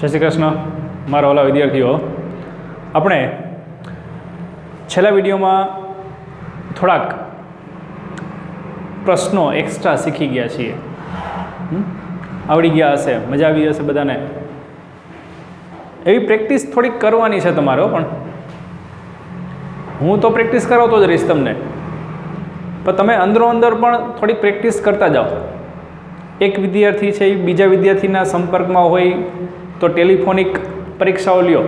જય શ્રી કૃષ્ણ મારા ઓલા વિદ્યાર્થીઓ, આપણે છેલ્લા વિડીયોમાં થોડાક પ્રશ્નો એક્સ્ટ્રા શીખી ગયા છીએ. આવડી ગયા હશે, મજા આવી હશે બધાને. એવી પ્રેક્ટિસ થોડીક કરવાની છે તમારો, પણ હું તો પ્રેક્ટિસ કરાવતો જ રહીશ તમને, પણ તમે અંદરો અંદર પણ થોડીક પ્રેક્ટિસ કરતા જાઓ. એક વિદ્યાર્થી છે એ બીજા વિદ્યાર્થીના સંપર્કમાં હોય તો ટેલિફોનિક પરીક્ષાઓ લ્યો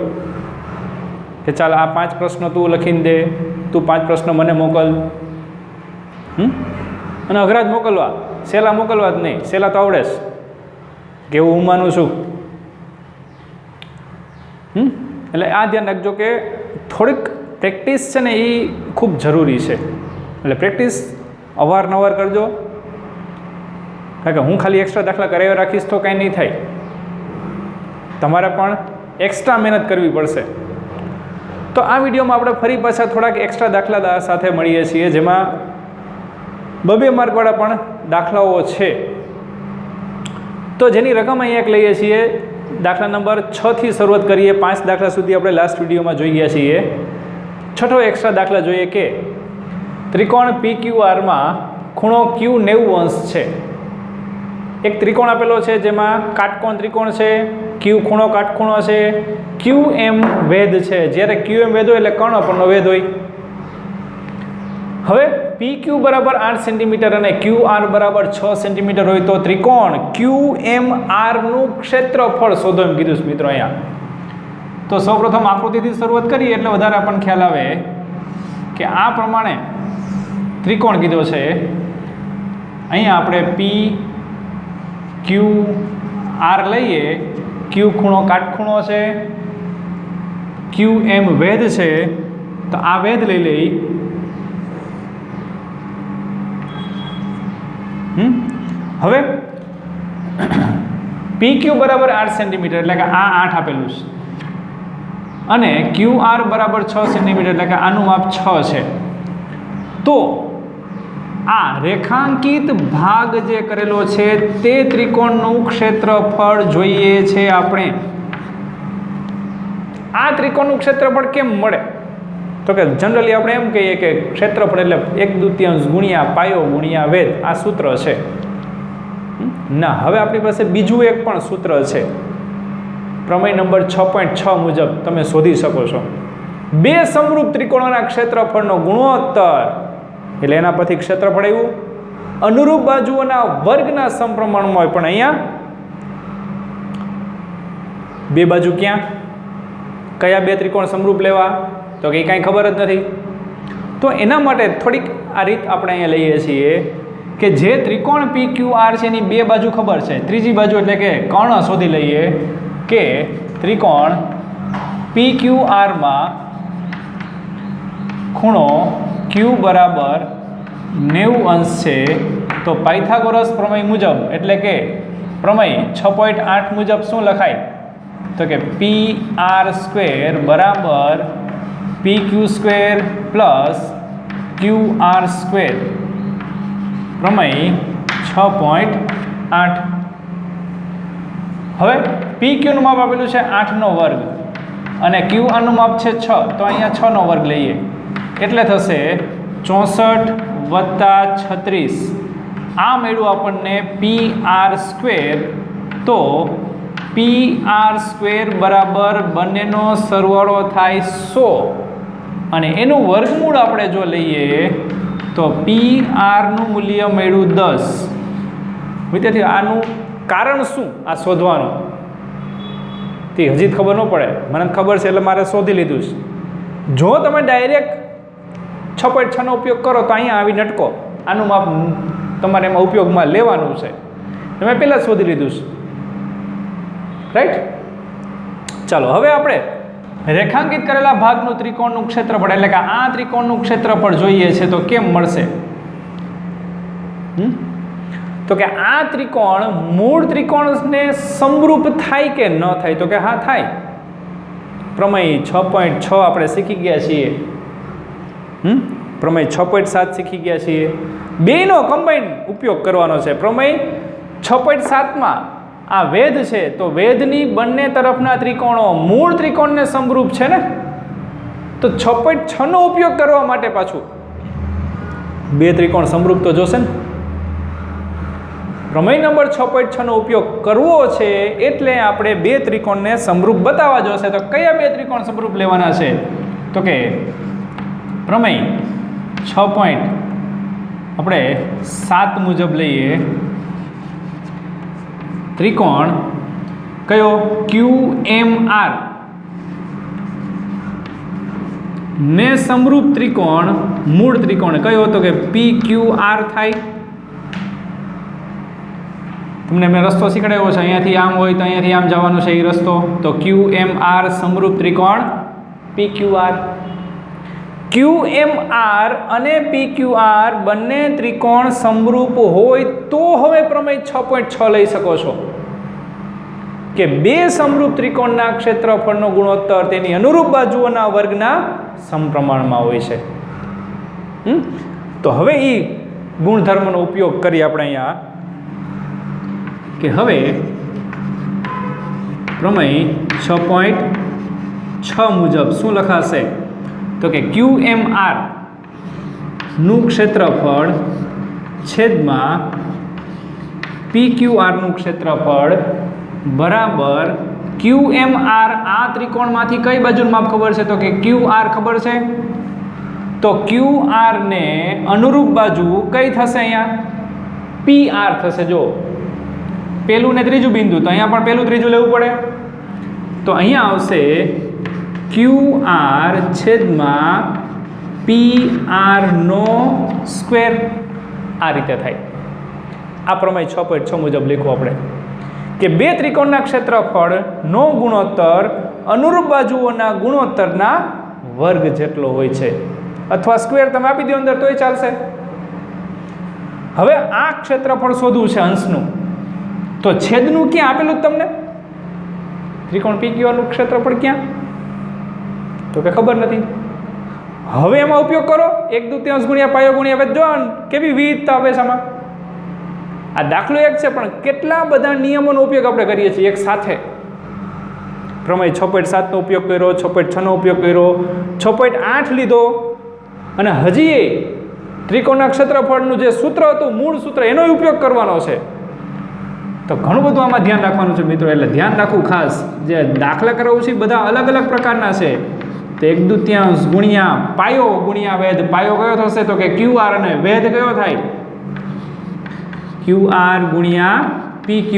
કે ચાલ આ 5 પ્રશ્નો તું લખીને દે, તું 5 પ્રશ્નો મને મોકલ. અને અઘરા જ મોકલવા, સહેલા મોકલવા જ નહીં. સહેલા તો આવડે જ કે હું માનું છું. એટલે આ ધ્યાન રાખજો કે થોડીક પ્રેક્ટિસ છે ને એ ખૂબ જરૂરી છે. એટલે પ્રેક્ટિસ અવારનવાર કરજો, કારણ કે હું ખાલી એક્સ્ટ્રા દાખલા કરાવી રાખીશ તો કાંઈ નહીં થાય. તમારે પણ એક્સ્ટ્રા મહેનત કરવી પડશે. તો આ વિડીયોમાં આપણે ફરી પાછા થોડાક એક્સ્ટ્રા દાખલા સાથે મળીએ છીએ, જેમાં 2 માર્કવાળા પણ દાખલાઓ છે. તો જેની રકમ અહીંયા એક લઈએ છીએ. દાખલા નંબર 6 થી શરૂઆત કરીએ. 5 દાખલા સુધી આપણે લાસ્ટ વિડીયોમાં જોઈ ગયા છીએ. છઠ્ઠો એક્સ્ટ્રા દાખલા જોઈએ કે ત્રિકોણ PQRમાં ખૂણો Q 90° છે. એક ત્રિકોણ આપેલો છે જેમાં કાટકોણ ત્રિકોણ છે, Q ખૂણો કાટખૂણો છે, QM વેધ છે. જ્યારે QM વેધ હોય એટલે કર્ણ પરનો વેધ હોય. હવે PQ બરાબર 8 સેન્ટીમીટર અને QR બરાબર 6 સેન્ટીમીટર હોય તો ત્રિકોણ QMR નું ક્ષેત્રફળ શોધો એમ કીધું છે મિત્રો અહીંયા. તો સૌપ્રથમ આકૃતિથી શરૂઆત કરીએ એટલે વધારે આપણને ખ્યાલ આવે કે આ પ્રમાણે ત્રિકોણ કીધો છે. અહીંયા આપણે PQR લઈએ. Q ખૂણો કાટખૂણો છે, QM વેધ છે, તો આ વેધ લઈ લઈ. હવે PQ બરાબર 8 સેન્ટીમીટર એટલે કે આ 8 આપેલું છે, અને QR બરાબર 6 સેન્ટીમીટર એટલે કે આનું માપ 6 છે. તો આ રેખાંકિત ભાગ જે કરેલો છે તે ત્રિકોણનું ક્ષેત્રફળ જોઈએ છે આપણે. આ ત્રિકોણનું ક્ષેત્રફળ કેમ મળે? તો કે જનરલી આપણે એમ કહીએ કે ક્ષેત્રફળ એટલે 1/2 ગુણ્યા પાયો ગુણ્યા વેધ. આ સૂત્ર છે ના. હવે આપણી પાસે બીજું એક પણ સૂત્ર છે. પ્રમેય નંબર 6.6 મુજબ તમે શોધી શકો છો. 2 સમરૂપ ત્રિકોણોના ક્ષેત્રફળનો ગુણોત્તર, એટલે એના પરથી ક્ષેત્રફળ આવ્યું. અનુરૂપ બાજુઓના વર્ગના સમપ્રમાણમાં હોય, પણ અહીંયા 2 બાજુ ક્યાં, કયા 2 ત્રિકોણ સમરૂપ લેવા, તો કે કાંઈ ખબર જ નથી. તો એના માટે થોડીક આ રીત આપણે અહીંયા લઈએ છીએ કે જે ત્રિકોણ PQR છે એની 2 બાજુ ખબર છે, ત્રીજી બાજુ એટલે કે કર્ણ શોધી લઈએ કે ત્રિકોણ PQRમાં ખૂણો Q બરાબર 90° છે. તો પાયથાગોરસ પ્રમેય મુજબ એટલે કે પ્રમેય 6.8 મુજબ શું લખાય? તો કે PR² બરાબર PQ² પ્લસ QR². પ્રમેય 6.8. હવે PQ નું માપ આપેલું છે 8 નો વર્ગ અને QR નું માપ છે 6, તો અહીંયા 6 નો વર્ગ લઈએ એટલે થશે 64 + 36. આ મળ્યું આપણને PR². તો PR² બરાબર બંનેનો સરવાળો થાય 100 અને એનું વર્ગમૂળ આપણે જો લઈએ તો PR નું મૂલ્ય મળ્યું 10. વિદ્યાર્થી આનું કારણ શું આ શોધવાનું તે હજી ખબર ન પડે. મને ખબર છે એટલે મારે શોધી લીધું છે. જો તમે ડાયરેક્ટ 6.6 નો ઉપયોગ કરો તો અહીંયા આવી નટકો આનું માપ તમારે એમાં ઉપયોગમાં લેવાનું છે. મેં પહેલાં શોધી લીધું છે. રાઈટ. ચાલો હવે આપણે રેખાંકિત કરેલા ભાગનું ત્રિકોણનું ક્ષેત્રફળ એટલે કે આ ત્રિકોણનું ક્ષેત્રફળ જોઈએ છે તો કેમ મળશે? તો કે આ ત્રિકોણ મૂળ ત્રિકોણને સમરૂપ થાય કે ન થાય? તો કે હા થાય. પ્રમેય 6.6 આપણે શીખી ગયા છીએ. પ્રમેય 6.7 શીખી ગયા છીએ. બેનો કમ્બાઈન ઉપયોગ કરવાનો છે. પ્રમેય 6.7માં આ વેધ છે તો વેધની બંને તરફના ત્રિકોણો મૂળ ત્રિકોણને સમરૂપ છે ને, તો 6.6 નો ઉપયોગ કરવા માટે પાછું બે ત્રિકોણ સમરૂપ તો જોશે ને. પ્રમેય નંબર 6.6 નો ઉપયોગ કરવો છે એટલે આપણે બે ત્રિકોણને સમરૂપ બતાવવા જોશે. તો કયા બે ત્રિકોણ સમરૂપ લેવાના છે? તો કે પ્રમેય 6.7 મુજબ લઈએ. ત્રિકોણ કયો? QMR ને સમરૂપ ત્રિકોણ મૂળ ત્રિકોણ કયો? તો કે PQR થાય. તમને મેં રસ્તો શીખવાડ્યો છે, અહીંયાથી આમ હોય તો અહીંયાથી આમ જવાનું છે એ રસ્તો. તો QMR સમરૂપ ત્રિકોણ PQR. QMR અને PQR બંને ત્રિકોણ સમરૂપ હોય તો હવે પ્રમેય 6.6 લઈ શકો છો કે બે સમરૂપ ત્રિકોણના ક્ષેત્રફળનો ગુણોત્તર તેની અનુરૂપ બાજુઓના વર્ગના સમપ્રમાણમાં હોય છે. તો હવે એ ગુણધર્મનો ઉપયોગ કરી આપણે અહીંયા કે હવે પ્રમેય 6.6 મુજબ શું લખાશે? તો કે QMR નું ક્ષેત્રફળ છેદમાં PQR નું ક્ષેત્રફળ બરાબર QMR આ ત્રિકોણમાંથી કઈ બાજુનું માપ ખબર છે? તો કે QR ખબર છે. તો QR ને અનુરૂપ બાજુ કઈ થશે? અહીંયા PR થશે. જો પહેલું ને ત્રીજું બિંદુ, તો અહીંયા પણ પહેલું ત્રીજું લેવું પડે. તો અહીંયા આવશે QR છેદમાં PR નો સ્ક્વેર. આ રીતે થાય. આ પ્રમેય 6.6 મુજબ લખવું આપણે કે બે ત્રિકોણના ક્ષેત્રફળનો ગુણોત્તર અનુરૂપ બાજુઓના ગુણોત્તરના વર્ગ જેટલો હોય છે, અથવા સ્ક્વેર તમે આપી દો અંદર તોય ચાલશે. હવે આ ક્ષેત્રફળ શોધવું છે અંશનું, તો છેદનું ક્યાં આપેલું તમને? ત્રિકોણ PQR નું ક્ષેત્રફળ ક્યાં? તો કે ખબર નથી. હવે એમાં ઉપયોગ કરો 1/2 ગુણ્યા પાયો ગુણ્યા વેધ. જો કેવી વિવિધતા આવે છે આમાં. આ દાખલો એક છે પણ કેટલા બધા નિયમોનો ઉપયોગ આપણે કરીએ છીએ એક સાથે. પ્રમેય 6.7 નો ઉપયોગ કર્યો, 6.6 નો ઉપયોગ કર્યો, 6.8 લીધો, અને હજી ત્રિકોણના ક્ષેત્રફળનું જે સૂત્ર હતું મૂળ સૂત્ર એનો ઉપયોગ કરવાનો છે. તો ઘણું બધું આમાં ધ્યાન રાખવાનું છે મિત્રો. એટલે ધ્યાન રાખવું ખાસ. જે દાખલા કરાવું છે બધા અલગ અલગ પ્રકારના છે. તો 1/2 ગુણ્યા પાયો ગુણ્યા વેધ. પાયો કયો થશે? તો કે QR અને વેધ કયો થાય? QR ગુણ્યા PQ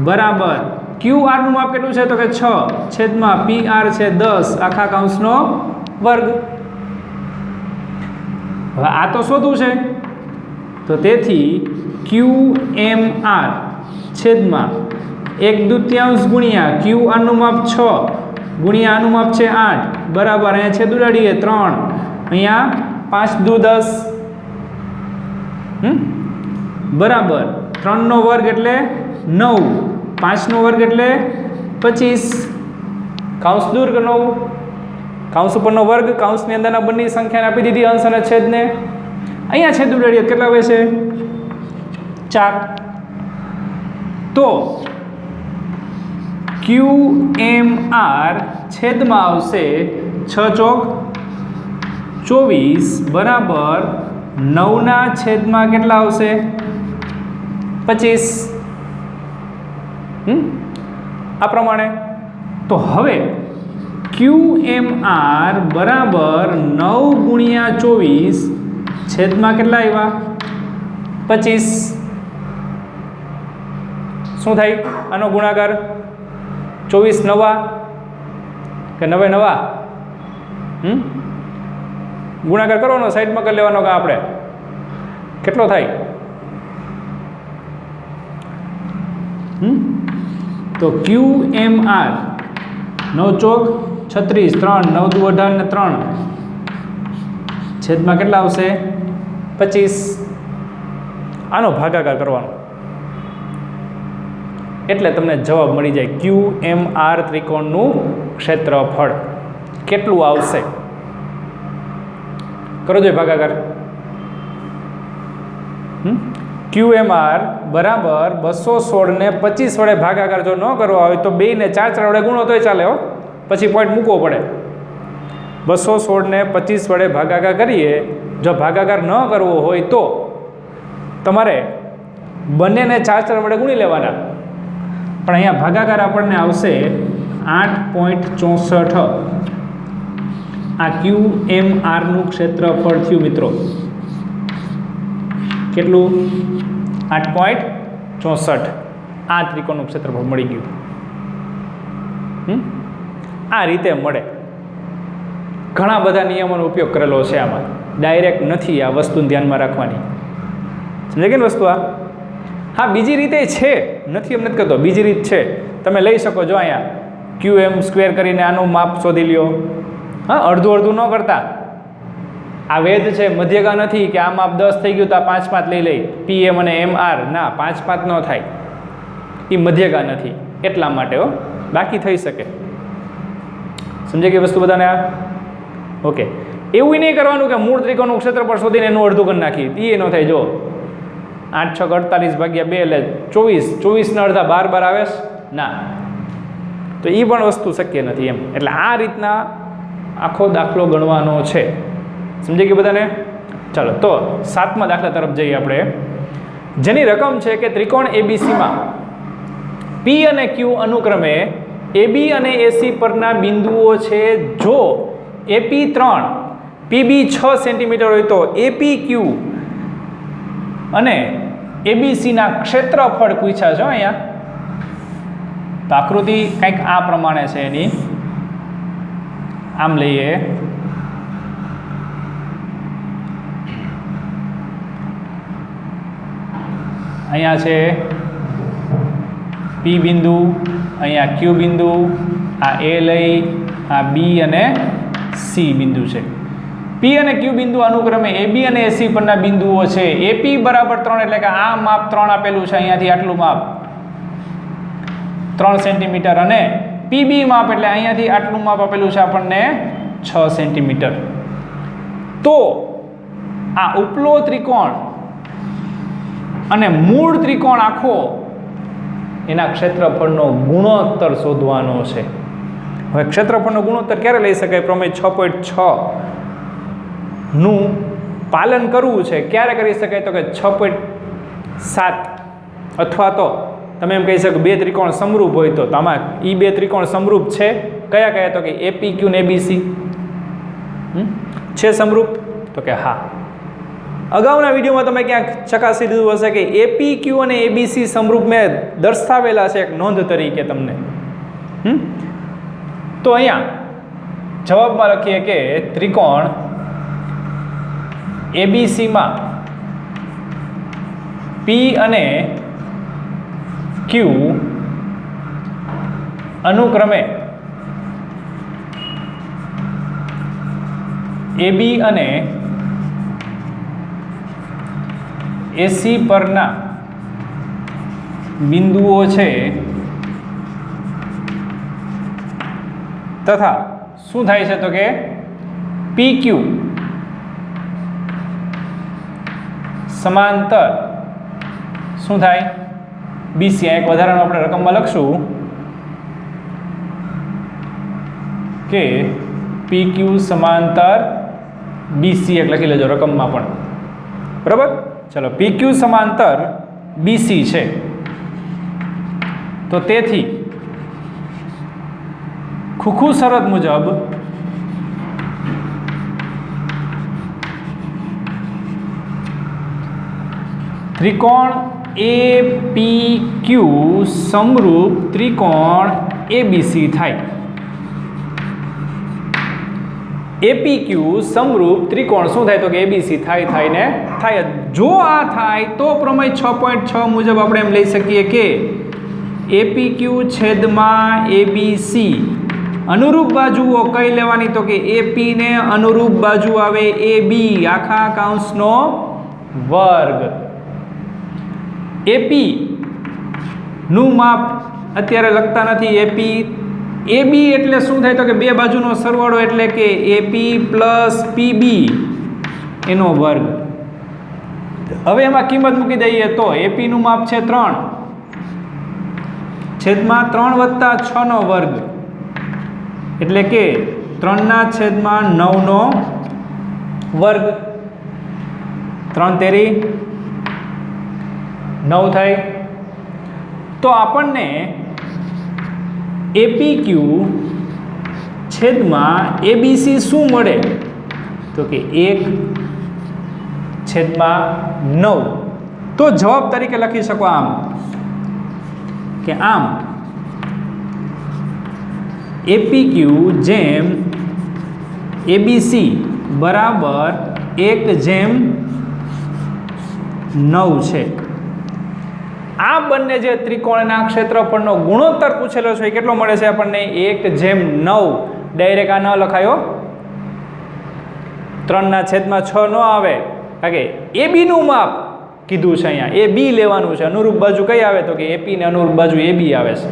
બરાબર QR નું માપ કેટલું છે? તો કે 6 છેદમાં PR છે 10 આખા કૌંસનો વર્ગ. હવે આ તો શોધવું છે. તો તેથી QMR છેદમાં 1/2 ગુણ્યા QR નું માપ 6 ગુણ્યા આનું માપ છે 8 બરાબર અહીંયા છેદ ઉડાડીએ 3, અહીંયા 5×2 10 બરાબર 3 નો વર્ગ એટલે 9, 5 નો વર્ગ એટલે 25. કૌંસ દૂર કરો. કૌંસ ઉપરનો વર્ગ કૌંસની અંદરના બંને સંખ્યાને આપી દીધી અંશ અને છેદને. અહીંયા છેદ ઉડાડીએ કેટલા આવે છે? 4. તો QMR છેદમાં આવશે 6 ચોક 24 બરાબર 9 ના છેદમાં કેટલા આવશે? 25. આ પ્રમાણે. તો હવે QMR બરાબર 9 ગુણ્યા 24 છેદમાં કેટલા આવ્યા? 25. શું થાય આનો ગુણાકાર? 24 નવા કે 9 નવા? ગુણાકાર કરવાનો, સાઈડમાં કરી લેવાનો કે આપણે કેટલો થાય? તો QMR 9 ચોક 36 3 9 દુ 18 ને 3 છેદમાં કેટલા આવશે? 25. આનો ભાગાકાર કરવાનો એટલે તમને જવાબ મળી જાય. QMR ત્રિકોણનું ક્ષેત્રફળ કેટલું આવશે? કરો જોઈએ ભાગાકાર. QMR બરાબર 216 ને 25 વડે ભાગાકાર જો ન કરવો હોય તો 2 ને 4 વડે ગુણો તોય ચાલે હો, પછી પોઈન્ટ મૂકવો પડે. 216 ને 25 વડે ભાગાકાર કરીએ, જો ભાગાકાર ન કરવો હોય તો તમારે બંનેને 4 વડે ગુણી લેવાના. પણ અહીંયા ભાગાકાર આપણને આવશે 8.64. આ QMRનું ક્ષેત્રફળ થયું મિત્રો. કેટલું? 8.64. આ ત્રિકોણનું ક્ષેત્રફળ મળી ગયું. આ રીતે મળે. ઘણા બધા નિયમોનો ઉપયોગ કરેલો છે આમાં, ડાયરેક્ટ નથી આ વસ્તુને ધ્યાનમાં રાખવાની. સમજાય કે વસ્તુ આ? હા, બીજી રીતે છે, નથી એમ નથી કહેતો, બીજી રીત છે. તમે લઈ શકો છો અહીંયા QM² કરીને આનું માપ શોધી લ્યો. હા, અડધું અડધું ન કરતા. આ વેધ છે, મધ્યગા નથી કે આ માપ 10 થઈ ગયું તો આ 5 લઈ લઈ PM અને MR. ના, 5 ન થાય, એ મધ્યગા નથી એટલા માટે હો, બાકી થઈ શકે. સમજે કે વસ્તુ બધાને આ? ઓકે. એવું નહીં કરવાનું કે મૂળ ત્રિકોણનું ક્ષેત્રફળ શોધીને એનું અડધું કરી નાખી, એ ન થાય. જો 8 6 48 ભાગ્યા 2 એટલે 24. 24 ના અડધા 12 આવે ના, તો એ પણ વસ્તુ શક્ય નથી એમ. એટલે આ રીતના આખો દાખલો ગણવાનો છે. સમજાય કે બધાને? ચાલો તો 7મા દાખલા તરફ જઈએ આપણે, જેની રકમ છે કે ત્રિકોણ ABCમાં P અને Q અનુક્રમે AB અને AC પરના બિંદુઓ છે. જો AP 3 PB 6 સેન્ટીમીટર હોય તો APQ અને ABCના ક્ષેત્રફળ પૂછ્યા છે અહીંયા. તો આકૃતિ કંઈક આ પ્રમાણે છે એની. આમ લઈએ, અહીંયા છે P બિંદુ, અહીંયા Q બિંદુ, આ A લઈ, આ B અને C બિંદુ છે. P અને Q બિંદુ અનુક્રમે AB અને AC પરના બિંદુઓ છે. AP બરાબર 3 એટલે કે આ માપ 3 આપેલું છે, અહીંયાથી આટલું માપ 3 સેન્ટીમીટર, અને PB માપ એટલે અહીંયાથી આટલું માપ આપેલું છે આપણને 6 સેન્ટીમીટર. તો આ ઉપલો ત્રિકોણ અને મૂળ ત્રિકોણ આખો એના ક્ષેત્રફળનો ગુણોત્તર શોધવાનો છે. હવે ક્ષેત્રફળનો ગુણોત્તર ક્યારે લઈ શકાય? પ્રમેય 6.6 નું પાલન કરવું છે. ક્યારે કરી શકાય? તો કે 6.7, અથવા તો તમે એમ કહી શકો 2 ત્રિકોણ સમરૂપ હોય તો આમાં એ 2 ત્રિકોણ સમરૂપ છે. કયા કયા? તો કે APQ ને ABC છે સમરૂપ? તો કે હા. અગાઉના વિડીયોમાં તમે ક્યાંક ચકાસી દીધું હશે કે APQ અને ABC સમરૂપ મેં દર્શાવેલા છે એક નોંધ તરીકે તમને. તો અહીંયા જવાબમાં લખીએ કે ત્રિકોણ ABCમાં P અને Q અનુક્રમે AB અને AC પરના બિંદુઓ છે, તથા શું થાય છે? તો કે PQ સમાંતર શું થાય? BC. એક વધારાનું આપણે રકમમાં લખશું કે PQ સમાંતર BC. એક લખી લેજો રકમમાં પણ, બરાબર? ચલો, PQ સમાંતર BC છે, તો તેથી ખુખુ શરત મુજબ ત્રિકોણ APQ સમરૂપ ત્રિકોણ ABC થાય. APQ સમરૂપ ત્રિકોણ શું થાય? તો કે ABC થાય ને થાય. જો આ થાય તો પ્રમેય 6.6 મુજબ આપણે એમ લઈ શકીએ કે APQ છેદમાં ABC અનુરૂપ બાજુઓ કઈ લેવાની? તો કે AP ને અનુરૂપ બાજુ આવે AB આખા કૌંસનો વર્ગ. AP નું માપ અત્યારે લખતા નથી. AB એટલે શું થાય? તો કે બે બાજુનો સરવાળો એટલે કે AP પ્લસ PB એનો વર્ગ. હવે એમાં કિંમત મૂકી દઈએ તો એપીનું માપ છે 3 છેદમાં 3 વત્તા 6 નો વર્ગ એટલે કે 3/9 નો વર્ગ 3 તેરી 9 થાય તો આપણને એપીક્યુ છેદમાં એબીસી શું મળે તો કે 1/9 તો જવાબ તરીકે લખી શકો આમ કે આમ એપીક્યુ જેમ એબીસી બરાબર 1/9 છે આ બંને જે ત્રિકોણના ક્ષેત્રફળનો ગુણોત્તર પૂછેલો છે એ કેટલો મળે છે આપણને 1/9 ડાયરેક્ટ આ ન લખાયો 3/6 ન આવે કારણ કે એબી નું માપ કીધું છે અહીંયા એ બી લેવાનું છે અનુરૂપ બાજુ કઈ આવે તો કે એપી ને અનુરૂપ બાજુ એબી આવે છે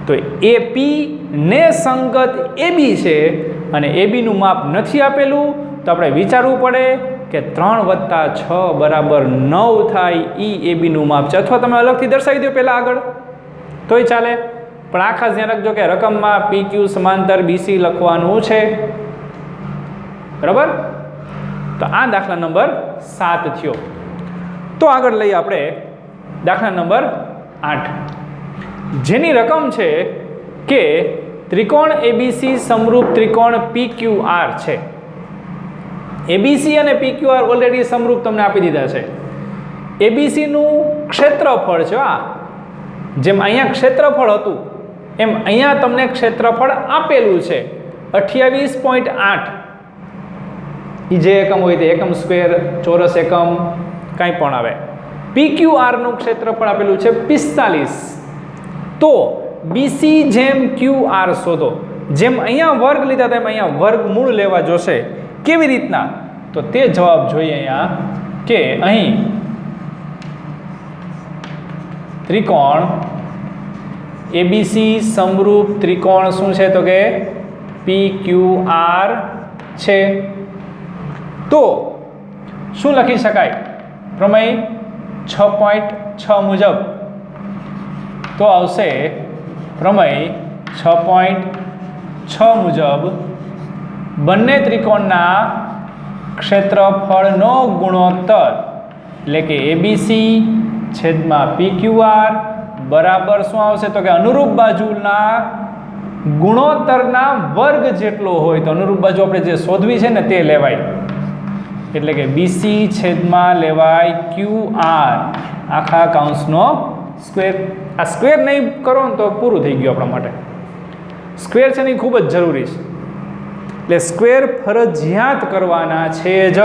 તો એપી ને સંગત એબી છે અને એબી નું માપ નથી આપેલું તો આપણે વિચારવું પડે કે 3 વત્તા 6 બરાબર 9 થાય ઈ એબી નું માપ છે અથવા તમે અલગથી દર્શાવી દો પહેલા આગળ તોય ચાલે પણ આ ખાસ ધ્યાન રાખજો કે રકમમાં પીક્યુ સમાંતર બીસી લખવાનું છે બરાબર તો આ દાખલા નંબર 7 થયો તો આગળ લઈએ આપણે દાખલા નંબર 8 જેની રકમ છે કે ત્રિકોણ એબીસી સમરૂપ ત્રિકોણ પીક્યુઆર છે એબીસી અને પીક્યુઆર ઓલરેડી સમરૂપ તમને આપી દીધા છે એબીસી નું ક્ષેત્રફળ છે આ જેમ અહીંયા ક્ષેત્રફળ હતું એમ અહીંયા તમને ક્ષેત્રફળ આપેલું છે 28.8 જે એકમ હોય તે એકમ સ્ક્વેર ચોરસ એકમ કાંઈ પણ આવે પીક્યુઆર નું ક્ષેત્રફળ આપેલું છે 45 તો બીસી જેમ ક્યુઆર શોધો જેમ અહીંયા વર્ગ લીધા તેમ અહીંયા વર્ગમૂળ લેવા જોશે કેવી રીતના તો તે જવાબ જોઈએ અહીંયા કે અહીં ત્રિકોણ એબીસી સમરૂપ ત્રિકોણ શું છે તો કે પીક્યુઆર છે તો શું લખી શકાય પ્રમેય 6.6 મુજબ તો આવશે પ્રમેય 6.6 મુજબ બંને ત્રિકોણના ક્ષેત્રફળનો ગુણોત્તર એટલે કે એબીસી છેદમાં પીક્યુઆર બરાબર શું આવશે તો કે અનુરૂપ બાજુના ગુણોત્તરના વર્ગ જેટલો હોય તો અનુરૂપ બાજુ આપણે જે શોધવી છે ને તે લેવાય એટલે કે બીસી છેદમાં લેવાય ક્યુઆર આખા કૌંસનો સ્ક્વેર આ સ્ક્વેર નહીં કરો ને તો પૂરું થઈ ગયું આપણા માટે સ્ક્વેર છે ને ખૂબ જ જરૂરી છે એટલે સ્ક્વેર ફરજિયાત કરવાના છે જ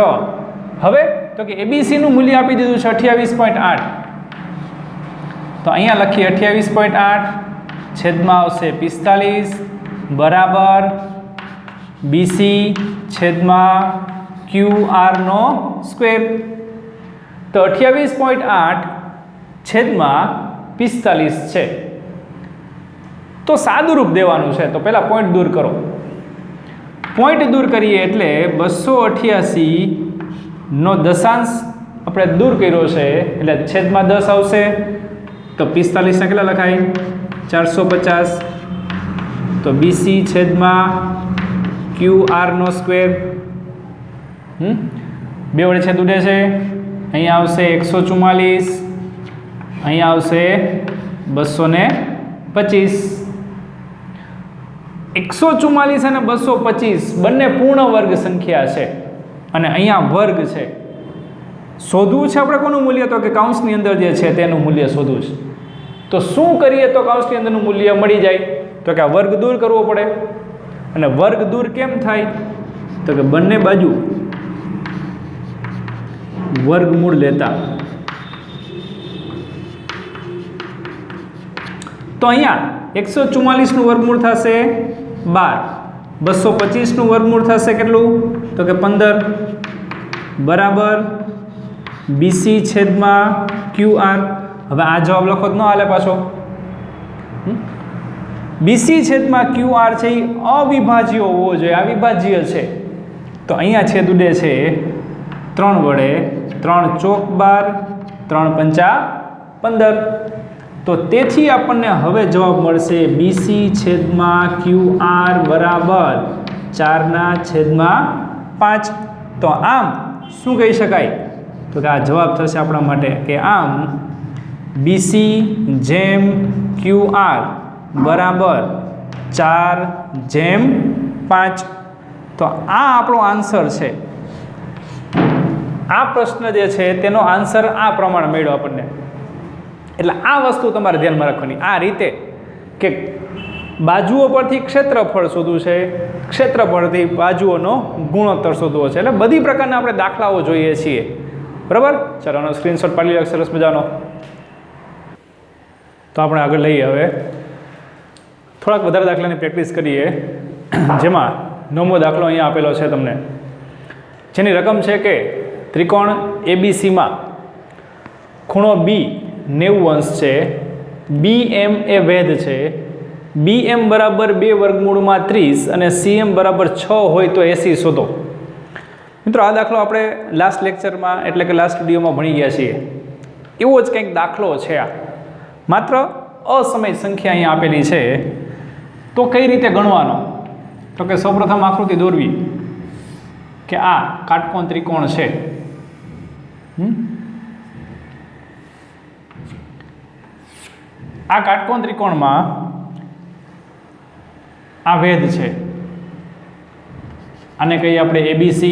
હવે તો કે એબીસી નું મૂલ્ય આપી દીધું છે 28.8 તો અહીંયા લખીએ 28.8 છેદમાં આવશે 45 બરાબર બીસી છેદમાં ક્યુઆર નો સ્ક્વેર તો 28.8 છેદમાં 45 છે તો સાદુરૂપ દેવાનું છે તો પહેલા પોઈન્ટ દૂર કરો પોઈન્ટ દૂર કરીએ એટલે 288 નો દશાંશ આપણે દૂર કર્યો છે એટલે છેદમાં 10 આવશે તો 45 ના કેટલા લખાય 450 તો બીસી છેદમાં ક્યુઆર નો સ્ક્વેર બે વડે છેદ ઉડે છે અહીંયા આવશે 144 અહીંયા આવશે 225 144 અને 225 બંને પૂર્ણ વર્ગ સંખ્યા છે અને અહીંયા વર્ગ છે શોધવું છે આપણે કોનું મૂલ્ય તો કે કૌંસની અંદર જે છે તેનું મૂલ્ય શોધવું છે તો શું કરીએ તો કૌંસની અંદરનું મૂલ્ય મળી જાય તો કે આ વર્ગ દૂર કરવો પડે અને વર્ગ દૂર કેમ થાય તો કે બંને બાજુ વર્ગમૂળ લેતા તો અહીંયા 144 નું વર્ગમૂળ થશે 12 225 નું વર્ગમૂળ થશે કેટલું તો કે 15 બરાબર બીસી છેદમાં ક્યુઆર હવે આ જવાબ લખો તો ન હાલે પાછો બીસી છેદમાં ક્યુઆર છે એ અવિભાજ્ય હોવો જોઈએ અવિભાજ્ય છે તો અહીંયા છેદ ઉડે છે 3 વડે 3 ચોક 12, 3 પંચા 15. તો તેથી આપણને હવે જવાબ મળશે BC છેદમાં QR બરાબર 4/5. તો આમ શું કહી શકાય? તો કે આ જવાબ થશે આપણા માટે કે આમ BC જેમ QR બરાબર 4/5. તો આ આપણો આન્સર છે. આ પ્રશ્ન જે છે તેનો આન્સર આ પ્રમાણે મળ્યો આપણને. એટલે આ વસ્તુ તમારે ધ્યાનમાં રાખવાની. આ રીતે કે બાજુઓ પરથી ક્ષેત્રફળ શોધવું છે, ક્ષેત્રફળથી બાજુઓનો ગુણોત્તર શોધવો છે. એટલે બધી પ્રકારના આપણે દાખલાઓ જોઈએ છીએ. બરાબર? ચાલો આનો સ્ક્રીનશોટ પાડી લો સરસ મજાનો. તો આપણે આગળ લઈએ. હવે થોડાક વધારે દાખલાની પ્રેક્ટિસ કરીએ. જેમાં 9મો દાખલો અહીંયા આપેલો છે તમને, જેની રકમ છે કે ત્રિકોણ ABCમાં ખૂણો B 90° છે, BM એ વેધ છે, BM બરાબર 2√30 અને CM બરાબર 6 હોય તો AC શોધો. મિત્રો આ દાખલો આપણે લાસ્ટ લેક્ચરમાં એટલે કે લાસ્ટ વિડીયોમાં ભણી ગયા છીએ. એવો જ કંઈક દાખલો છે આ, માત્ર અસમય સંખ્યા અહીંયા આપેલી છે. તો કઈ રીતે ગણવાનો? તો કે સૌપ્રથમ આકૃતિ દોરવી કે આ કાટકોણ ત્રિકોણ છે. આ કાટકોણ ત્રિકોણમાં આ વેધ છે. આને કહીએ આપણે ABC.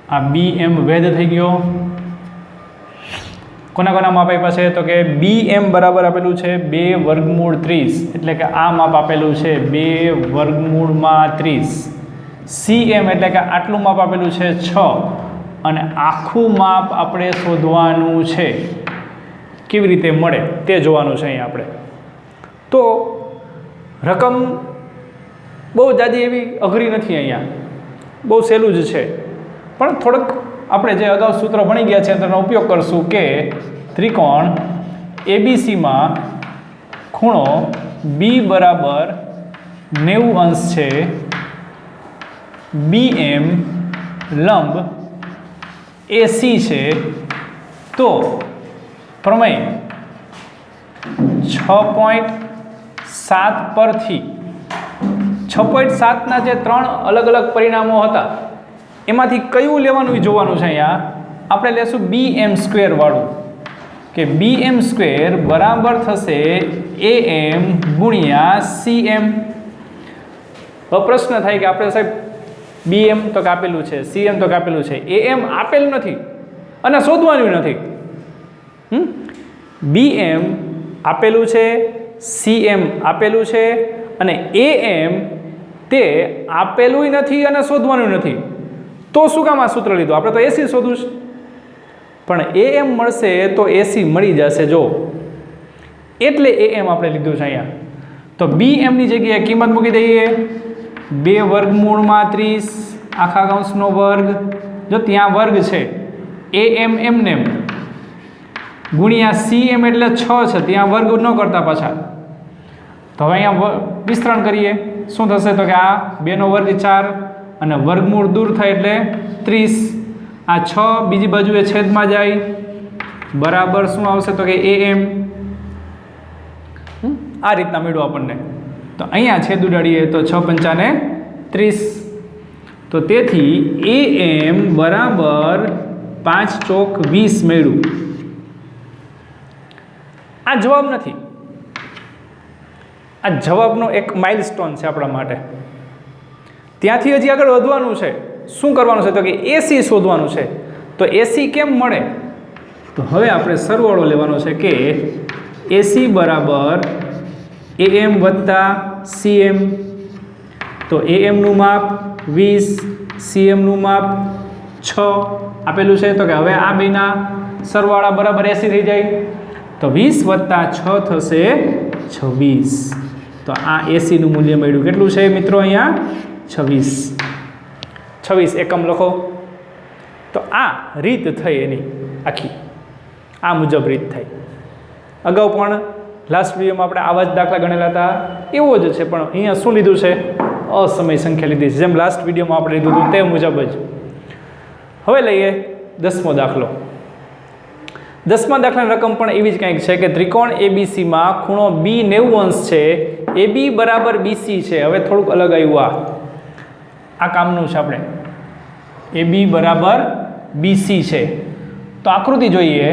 આ BM વેધ થઈ ગયો. કોના કોના માપ આપ્યા છે? તો કે BM બરાબર આપેલું છે 2√30, એટલે કે આ માપ આપેલું છે 2√30. CM એટલે કે આટલું માપ આપેલું છે 6, અને આખું માપ આપણે શોધવાનું છે. કેવી રીતે મળે તે જોવાનું છે અહીંયા આપણે. તો રકમ બહુ જાજી એવી અઘરી નથી, અહીંયા બહુ સહેલું જ છે. પણ થોડુંક આપણે જે અગાઉ સૂત્ર ભણી ગયા છે તેનો ઉપયોગ કરશું કે ત્રિકોણ ABCમાં ખૂણો B બરાબર 90° છે, BM લંબ AC છે. તો પ્રમેય 6.7 પરથી 6.7ના જે 3 અલગ અલગ પરિણામો હતા એમાંથી કયું લેવાનું એ જોવાનું છે. અહીંયા આપણે લેશું BM² વાળું, કે BM² બરાબર થશે AM ગુણ્યા CM. હવે પ્રશ્ન થાય કે આપણે સાહેબ BM તો કાપેલું છે, CM તો કાપેલું છે, AM આપેલું નથી અને શોધવાનું નથી. BM આપેલું છે, CM આપેલું છે, અને AM તે આપેલું નથી અને શોધવાનું નથી. તો શું કામ આ સૂત્ર લીધું? આપણે તો AC શોધવું છે. પણ AM મળશે તો AC મળી જશે જો, એટલે AM આપણે લીધું છે અહીંયા. તો BM ની જગ્યાએ કિંમત મૂકી દઈએ 2√30 આખા કૌંસનો વર્ગ, જો ત્યાં વર્ગ છે, AM એમને ગુણ્યા CM એટલે 6 છે, ત્યાં વર્ગ ન કરતા પાછા. તો હવે અહીંયા વિસ્તરણ કરીએ. શું થશે? તો કે આ 2 નો વર્ગ 4 અને વર્ગમૂળ દૂર થાય એટલે 30. આ 6 બીજી બાજુએ છેદમાં જાય, બરાબર શું આવશે? તો કે AM. આ રીતના મળ્યું આપણને. તો અહીંયા છેદ ઉડાડીએ તો 6 પંચાને 30. તો તેથી AM બરાબર 5 ચોક 20 મળ્યું. આ જવાબ નથી, આ જવાબનો એક માઇલસ્ટોન છે આપણા માટે. ત્યાંથી હજી આગળ વધવાનું છે. શું કરવાનું છે? તો કે AC શોધવાનું છે. તો AC કેમ મળે? તો હવે આપણે સરવાળો લેવાનો છે કે AC બરાબર AM વત્તા CM. તો AM નું માપ 20, CM નું માપ 6 આપેલું છે. તો કે હવે આ બેના સરવાળા બરાબર 80 થઈ જાય. તો 20 વત્તા 6 થશે 26. તો આ AC નું મૂલ્ય મળ્યું. કેટલું છે મિત્રો? અહીંયા 26 એકમ લખો. તો આ રીત થઈ એની આખી, આ મુજબ રીત થઈ. અગાઉ પણ લાસ્ટ વિડીયોમાં આપણે આવા જ દાખલા ગણેલા હતા, એવો જ છે. પણ અહીંયા શું લીધું છે? અસમય સંખ્યા લીધી છે, જેમ લાસ્ટ વિડીયોમાં આપણે લીધું હતું તે મુજબ જ. હવે લઈએ 10મો દાખલો। 10મા દાખલાની રકમ પણ એવી જ કંઈક છે કે ત્રિકોણ એબીસીમાં ખૂણો બી 90° છે, એબી બરાબર બીસી છે। હવે થોડુંક અલગ આવ્યું, આ કામનું છે, આપણે એબી બરાબર બીસી છે। તો આકૃતિ જોઈએ।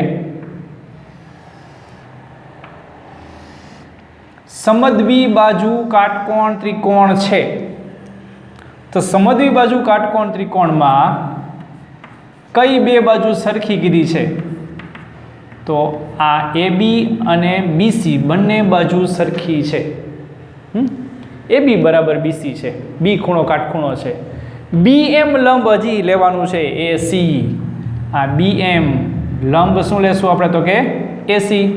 સમદ્વી બાજુ કાટકોણ ત્રિકોણ છે, તો સમદ્વી બાજુ કાટકોણ ત્રિકોણમાં કઈ બે બાજુ સરખી કીધી છે? તો આ એબી અને બીસી બંને બાજુ સરખી છે। એબી બરાબર બીસી છે, બી ખૂણો કાટખૂણો છે। બીએમ લંબ હજી લેવાનું છે એસી, આ બીએમ લંબ શું લેશું આપણે? તો કે એસી।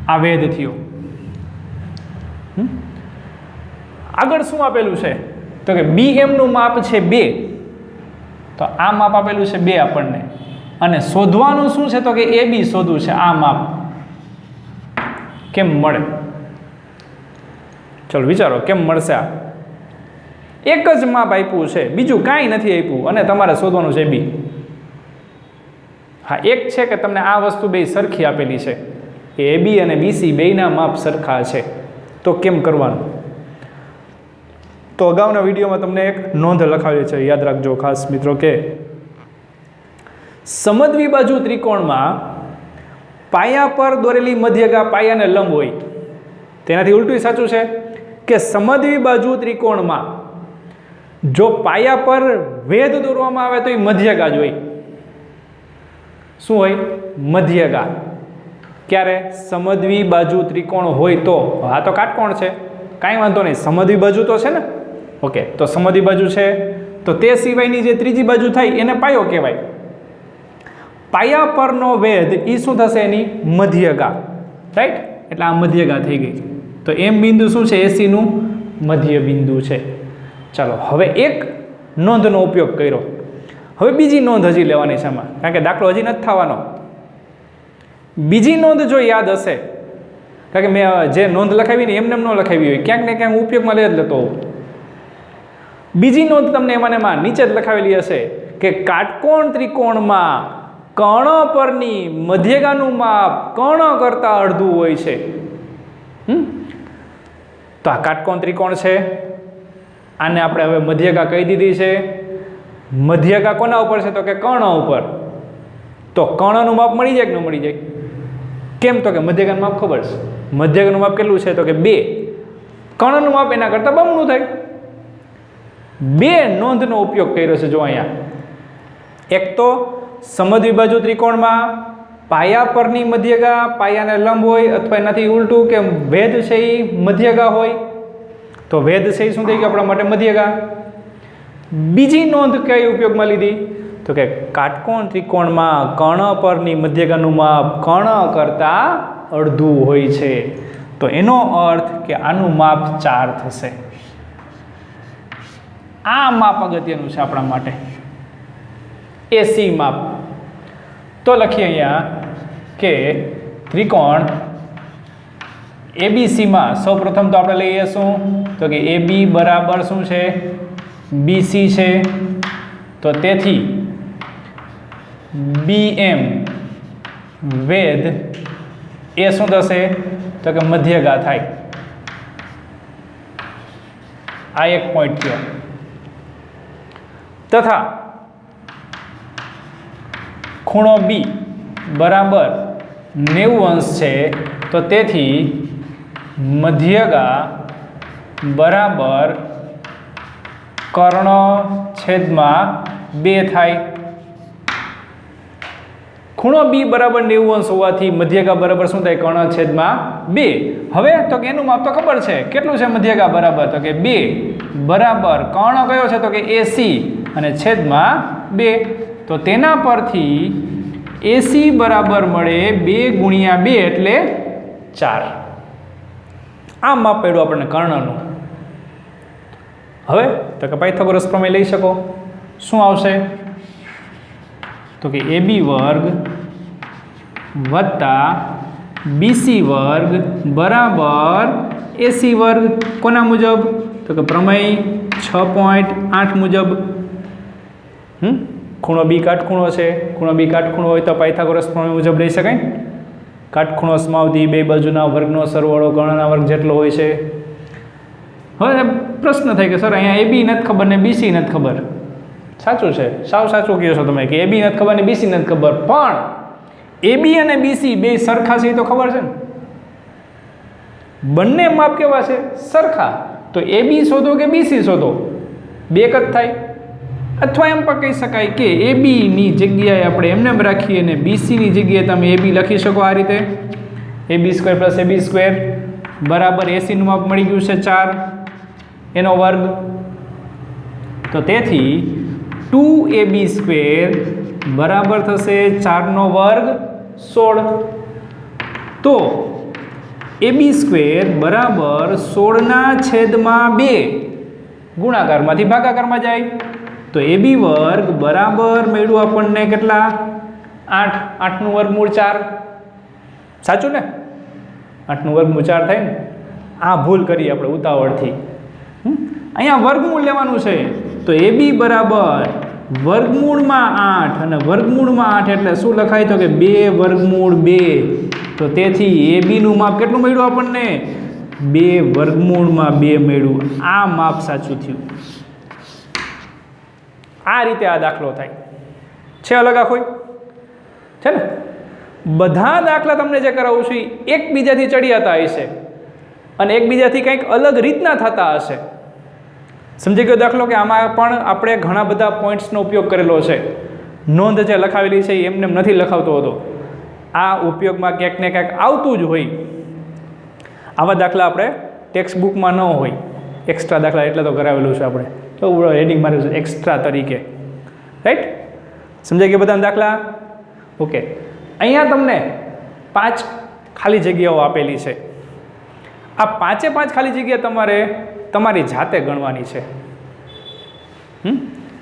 આ વેધ થયો। આગળ શું આપેલું છે? તો કે બીએમ નું માપ છે 2, તો આ માપ આપેલું છે 2 આપણને, અને શોધવાનું શું છે? તો કે એબી શોધવું છે। આ માપ કેમ મળે? ચલો વિચારો કેમ મળશે? આ એક જ માપ આપ્યું છે, બીજું કાંઈ નથી આપ્યું, અને તમારે શોધવાનું છે બી। હા, એક છે કે તમને આ વસ્તુ બે સરખી આપેલી છે, એબી અને બીસી બેયના માપ સરખા છે, તો કેમ કરવાનું? તો અગાઉના વિડીયોમાં તમને એક નોંધ લખાવેલી છે, યાદ રાખજો ખાસ મિત્રો, કે સમદ્વી બાજુ ત્રિકોણમાં પાયા પર દોરેલી મધ્યગા પાયાને લંબ હોય। તેનાથી ઉલટું સાચું છે કે સમદ્વી બાજુ ત્રિકોણમાં જો પાયા પર વેધ દોરવામાં આવે તો એ મધ્યગા જ હોય। શું હોય? મધ્યગા। ક્યારે? સમદ્વી બાજુ ત્રિકોણ હોય તો। આ તો કાટકોણ છે, કાંઈ વાંધો નહીં, સમદ્વી બાજુ તો છે ને। ઓકે, તો સમદ્વી બાજુ છે, તો તે સિવાયની જે ત્રીજી બાજુ થાય એને પાયો કહેવાય। પાયા પરનો વેધ એ શું થશે? એની મધ્યગા, રાઈટ? એટલે આ મધ્યગા થઈ ગઈ। તો એમ બિંદુ શું છે? એસી નું મધ્ય બિંદુ છે। ચાલો, હવે એક નોંધનો ઉપયોગ કર્યો, હવે બીજી નોંધ હજી લેવાની છે આમાં, કારણ કે દાખલો હજી નથી થવાનો। બીજી નોંધ જો યાદ હશે, કારણ કે મેં જે નોંધ લખાવી ને એમને ન લખાવી હોય, ક્યાંક ને ક્યાંક ઉપયોગમાં લઈ જ લેતો હોઉં। બીજી નોંધ તમને એમાં નીચે જ લખાવેલી હશે કે કાટકોણ ત્રિકોણમાં કર્ણ પરની મધ્યગાનું માપ કર્ણ કરતા અડધું હોય છે। તો આ કાટકોણ ત્રિકોણ છે, આને આપણે હવે મધ્યગા કહી દીધી છે। મધ્યગા કોના ઉપર છે? તો કે કર્ણ ઉપર। તો કર્ણનું માપ મળી જાય કે ન મળી જાય? કેમ? તો કે મધ્યગાનું માપ ખબર છે। મધ્યગાનું માપ કેટલું છે? તો કે 2, કર્ણનું માપ એના કરતાં બમણું થાય। 2 નોંધનો ઉપયોગ કર્યો છે જો અહીંયા। એક તો સમદ્વી બાજુ ત્રિકોણમાં પાયા પરની મધ્યગા પાયાને લંબ હોય, અથવા એનાથી ઉલટું કે વેધ છે એ મધ્યગા હોય, તો વેધ છે એ શું થઈ ગયું આપણા માટે? મધ્યગા। બીજી નોંધ કઈ ઉપયોગમાં લીધી? તો કે કાટકોણ ત્રિકોણમાં કર્ણ પરની મધ્યગાનું માપ કર્ણ કરતા અડધું હોય છે, તો એનો અર્થ કે આનું માપ 4 થશે। આ માપ અગત્યનું છે આપણા માટે, એસી માપ। તો લખીએ અહીંયા કે ત્રિકોણ એબીસીમાં સૌપ્રથમ તો આપણે લઈએ શું? તો કે એબી બરાબર શું છે? બીસી છે। તો તેથી બીએમ વેધ એ શું થશે? તો કે મધ્યગા થાય। આ એક પોઈન્ટ થયો। તથા ખૂણો બી બરાબર 90° છે, તો તેથી મધ્યગા બરાબર કર્ણ છેદમાં 2 થાય। ખૂણો બી બરાબર 90° હોવાથી મધ્યગા બરાબર શું થાય? કર્ણ છેદમાં 2। હવે તો કે એનું માપ તો ખબર છે, કેટલું છે મધ્યગા બરાબર? તો કે 2 બરાબર કર્ણ કયો છે? તો કે એસી, અને છેદમાં 2, તો તેના પરથી એસી બરાબર મળે 2 ગુણ્યા 2 એટલે 4। આ માપ પડ્યું આપણને કર્ણનું। હવે તો કે પાયથાગોરસ પ્રમેય લઈ શકો। શું આવશે? તો કે એબી વર્ગ વત્તા બીસી વર્ગ બરાબર એસી વર્ગ। કોના મુજબ? તો કે પ્રમેય 6.8 મુજબ। ખૂણો બી કાટખૂણો છે, ખૂણો બી કાટખૂણો હોય તો પાયથાગોરસ પ્રમેય મુજબ રહી શકાય ને? કાટખૂણો સમાવતી બે બાજુના વર્ગનો સરવાળો કર્ણના વર્ગ જેટલો હોય છે. હવે પ્રશ્ન થાય કે સર અહીંયા એ બી નથી ખબર ને બીસી નથી ખબર. સાચું છે, સાવ સાચું કહો છો તમે કે એ બી નથી ખબર ને બીસી નથી ખબર, પણ એ બી અને બીસી બે સરખા છે એ તો ખબર છે ને? બંને માપ કેવા છે? સરખા. તો એ બી શોધો કે બીસી શોધો, બે એક જ થાય. અથવા એમ પણ કહી શકાય કે એ બીની જગ્યાએ આપણે એમને રાખીએ અને બીસીની જગ્યાએ તમે એ બી લખી શકો આ રીતે, એ બી સ્ક્વેર પ્લસ એ બી સ્ક્વેર બરાબર એસીનું માપ મળી ગયું છે 4 એનો વર્ગ. તો તેથી 2ab સ્ક્વેર બરાબર થશે 4નો વર્ગ 16. તો એ બી સ્ક્વેર બરાબર 16/2 ગુણાકારમાંથી ભાગાકારમાં જાય. તો એ બી વર્ગ બરાબર મળ્યું આપણને કેટલા? 8. 8નું વર્ગમૂળ 4. સાચું ને? 8નું વર્ગમૂળ 4 થાય ને? આ ભૂલ કરી આપણે ઉતાવળથી. અહીંયા વર્ગમૂળ લેવાનું છે. તો એ બી બરાબર વર્ગમૂળમાં 8 અને વર્ગમૂળમાં 8 એટલે શું લખાય? તો કે 2 વર્ગમૂળ 2. તો તેથી એ બીનું માપ કેટલું મળ્યું આપણને? 2 વર્ગમૂળમાં 2 મળ્યું. આ માપ સાચું થયું. આ રીતે આ દાખલો થાય છે. અલગ આ કોઈ છે ને? બધા દાખલા તમને જે કરાવું છું એકબીજાથી ચડિયાતા હશે અને એકબીજાથી કંઈક અલગ રીતના થતા હશે. સમજી ગયો દાખલો કે આમાં પણ આપણે ઘણા બધા પોઈન્ટ્સનો ઉપયોગ કરેલો છે. નોંધ જે લખાવેલી છે એ એમને નથી લખાવતો હતો. આ ઉપયોગમાં ક્યાંક ને ક્યાંક આવતું જ હોય. આવા દાખલા આપણે ટેક્સ્ટ બુકમાં ન હોય. એક્સ્ટ્રા દાખલા એટલે તો કરાવેલું છે આપણે. તો હેડિંગ માર્યું છે એક્સ્ટ્રા તરીકે. રાઈટ? સમજાઈ ગયા બધાના દાખલા? ઓકે. અહીંયા તમને 5 ખાલી જગ્યાઓ આપેલી છે. આ 5 ખાલી જગ્યા તમારે તમારી જાતે ગણવાની છે.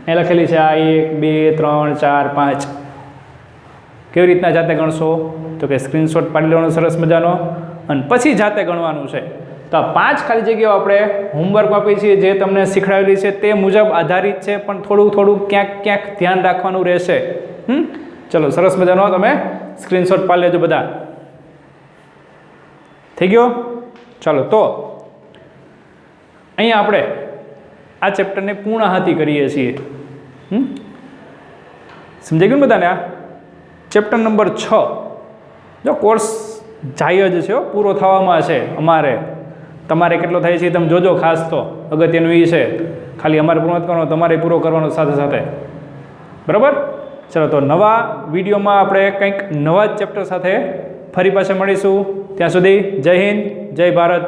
એ લખેલી છે આ 1 2 3 4 5. કેવી રીતના જાતે ગણશો? તો કે સ્ક્રીનશોટ પાડી લેવાનો સરસ મજાનો અને પછી જાતે ગણવાનું છે. તો આ 5 ખાલી જગ્યાઓ આપણે હોમવર્ક આપી છીએ, જે તમને શીખવાડેલી છે તે મુજબ આધારિત છે, પણ થોડું ક્યાંક ધ્યાન રાખવાનું રહેશે. ચલો સરસ મજાનો તમે સ્ક્રીનશોટ પાડી લેજો બધા. થઈ ગયો? ચાલો તો અહીંયા આપણે આ ચેપ્ટરને પૂર્ણાહતિ કરીએ છીએ. સમજાઈ ગયું બધાને? આ ચેપ્ટર નંબર 6 જો કોર્સ જાય જ છે, પૂરો થવામાં છે. તમારે કેટલો થાય છે તમે જોજો. ખાસ તો અગત્યનું એ છે, ખાલી અમારે પૂરો કરવાનો, તમારે પૂરો કરવાનો સાથે સાથે. બરાબર? ચલો તો નવા વિડીયોમાં આપણે કંઈક નવા જ ચેપ્ટર સાથે ફરી પાછા મળીશું. ત્યાં સુધી જય હિન્દ, જય ભારત.